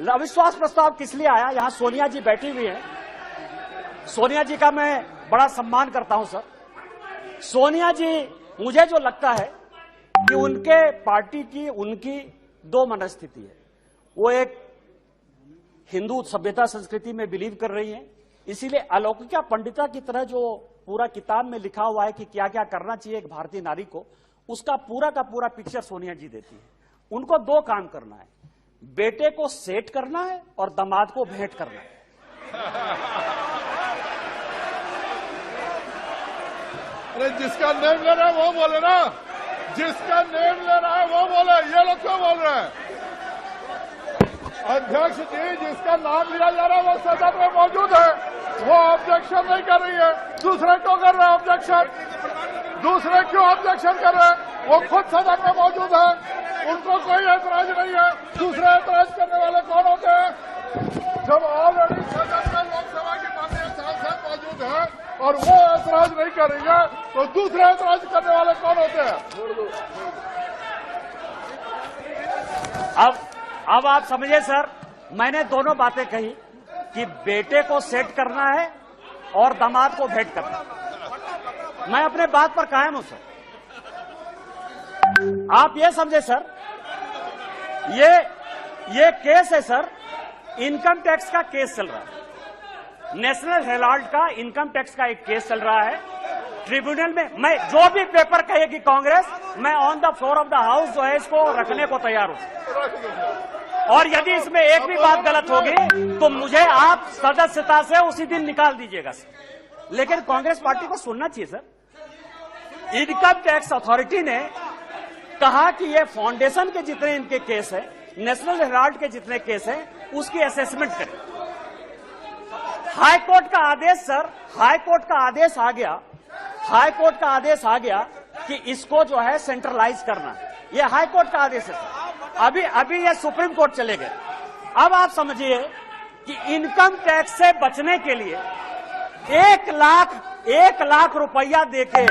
अविश्वास प्रस्ताव किस लिए आया? यहां सोनिया जी बैठी हुई हैं। सोनिया जी का मैं बड़ा सम्मान करता हूं सर। सोनिया जी, मुझे जो लगता है कि उनके पार्टी की उनकी दो मनस्थिति है। वो एक हिंदू सभ्यता संस्कृति में बिलीव कर रही हैं, इसीलिए अलौकिका पंडिता की तरह जो पूरा किताब में लिखा हुआ है कि क्या क्या करना चाहिए एक भारतीय नारी को, उसका पूरा का पूरा पिक्चर सोनिया जी देती है। उनको दो काम करना है, बेटे को सेट करना है और दामाद को भेंट करना है। अरे जिसका नेम ले रहा है वो बोले ना, जिसका नेम ले रहा है वो बोले, ये लोग क्यों बोल रहे हैं? अध्यक्ष जी, जिसका नाम लिया जा रहा है वो सदन में मौजूद है, वो ऑब्जेक्शन नहीं कर रही है। दूसरे क्यों कर रहे हैं ऑब्जेक्शन? दूसरे क्यों ऑब्जेक्शन कर रहे हैं? वो खुद सदन में मौजूद है, उनको कोई ऐतराज नहीं है। दूसरे ऐतराज करने वाले कौन होते हैं? जब ऑलरेडी सदन में लोकसभा की माननीय सांसद मौजूद है और वो ऐतराज नहीं कर रही है, तो दूसरे ऐतराज करने वाले कौन होते हैं? अब आप समझे सर, मैंने दोनों बातें कही कि बेटे को सेट करना है और दामाद को भेंट करना है। मैं अपने बात पर कायम हूं सर। आप ये समझे सर, ये केस है सर, इनकम टैक्स का केस चल रहा है। नेशनल हेराल्ड का इनकम टैक्स का एक केस चल रहा है ट्रिब्यूनल में। मैं जो भी पेपर कहेगी कांग्रेस, मैं on the floor of the house जो है इसको रखने को तैयार हूं। और यदि इसमें एक भी बात गलत होगी तो मुझे आप सदस्यता से उसी दिन निकाल दीजिएगा सर। लेकिन कांग्रेस पार्टी को सुनना चाहिए सर। इनकम टैक्स अथॉरिटी ने कहा कि ये फाउंडेशन के जितने इनके केस है, नेशनल हेराल्ड के जितने केस है, उसकी असेसमेंट करें। हाई कोर्ट का आदेश सर, हाई कोर्ट का आदेश आ गया, हाई कोर्ट का आदेश आ गया कि इसको जो है सेंट्रलाइज करना। ये हाई कोर्ट का आदेश है सर। अभी ये सुप्रीम कोर्ट चले गए। अब आप समझिए कि इनकम टैक्स से बचने के लिए 1 लाख रुपया देके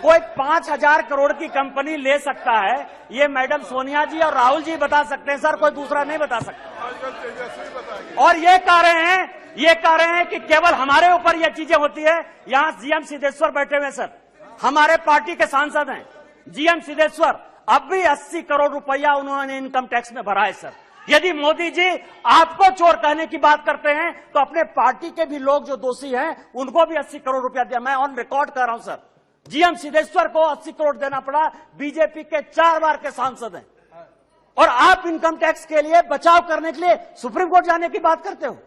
कोई 5,000 करोड़ की कंपनी ले सकता है। ये मैडम सोनिया जी और राहुल जी बता सकते हैं सर, कोई दूसरा नहीं बता सकता। और ये कह रहे हैं कि केवल हमारे ऊपर ये चीजें होती है। यहां जीएम सिद्धेश्वर बैठे हुए सर, हमारे पार्टी के सांसद हैं जीएम सिद्धेश्वर। अब भी 80 करोड़ रुपया उन्होंने इनकम टैक्स में भरा है सर। यदि मोदी जी आपको चोर कहने की बात करते हैं तो अपने पार्टी के भी लोग जो दोषी हैं उनको भी 80 करोड़ रुपया दिया। मैं ऑन रिकॉर्ड कर रहा हूं सर, जीएम सिद्धेश्वर को 80 करोड़ देना पड़ा। बीजेपी के 4 बार के सांसद हैं और आप इनकम टैक्स के लिए बचाव करने के लिए सुप्रीम कोर्ट जाने की बात करते हो।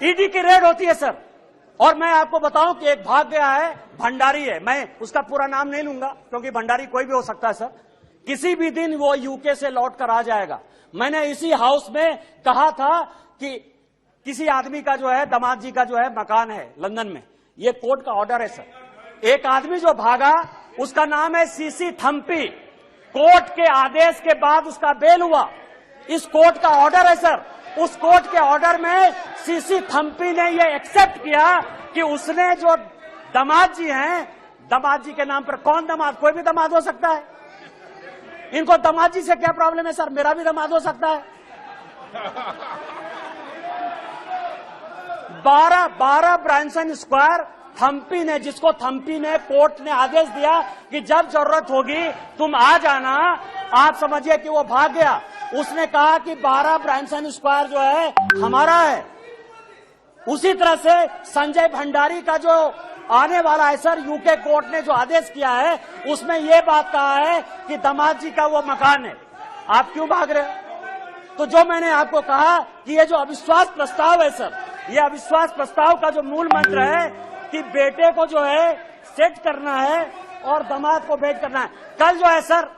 ईडी की रेड होती है सर। और मैं आपको बताऊं कि एक भाग गया है, भंडारी है, मैं उसका पूरा नाम नहीं लूंगा क्योंकि भंडारी कोई भी हो सकता है सर। किसी भी दिन वो यूके से लौट कर आ जाएगा। मैंने इसी हाउस में कहा था कि किसी आदमी का जो है, दामाद जी का जो है मकान है लंदन में, ये कोर्ट का ऑर्डर है सर। एक आदमी जो भागा उसका नाम है सीसी थम्पी। कोर्ट के आदेश के बाद उसका बेल हुआ। इस कोर्ट का ऑर्डर है सर। उस कोर्ट के ऑर्डर में सीसी थम्पी ने ये एक्सेप्ट किया कि उसने जो दामाद जी हैं, दामाद जी के नाम पर, कौन दामाद? कोई भी दामाद हो सकता है। इनको दामाद जी से क्या प्रॉब्लम है सर? मेरा भी दामाद हो सकता है। 12 ब्रांसन स्क्वायर थम्पी ने, जिसको थम्पी ने, कोर्ट ने आदेश दिया कि जब जरूरत होगी तुम आ जाना। आप समझिए कि वो भाग गया। उसने कहा कि 12 ब्रांसन स्क्वायर जो है हमारा है। उसी तरह से संजय भंडारी का जो आने वाला है सर, यूके कोर्ट ने जो आदेश किया है उसमें यह बात कहा है कि दामाद जी का वो मकान है। आप क्यों भाग रहे हो? तो जो मैंने आपको कहा कि ये जो अविश्वास प्रस्ताव है सर, ये अविश्वास प्रस्ताव का जो मूल मंत्र है कि बेटे को जो है सेट करना है और दामाद को भेंट करना है। कल जो है सर,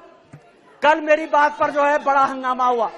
कल मेरी बात पर जो है बड़ा हंगामा हुआ।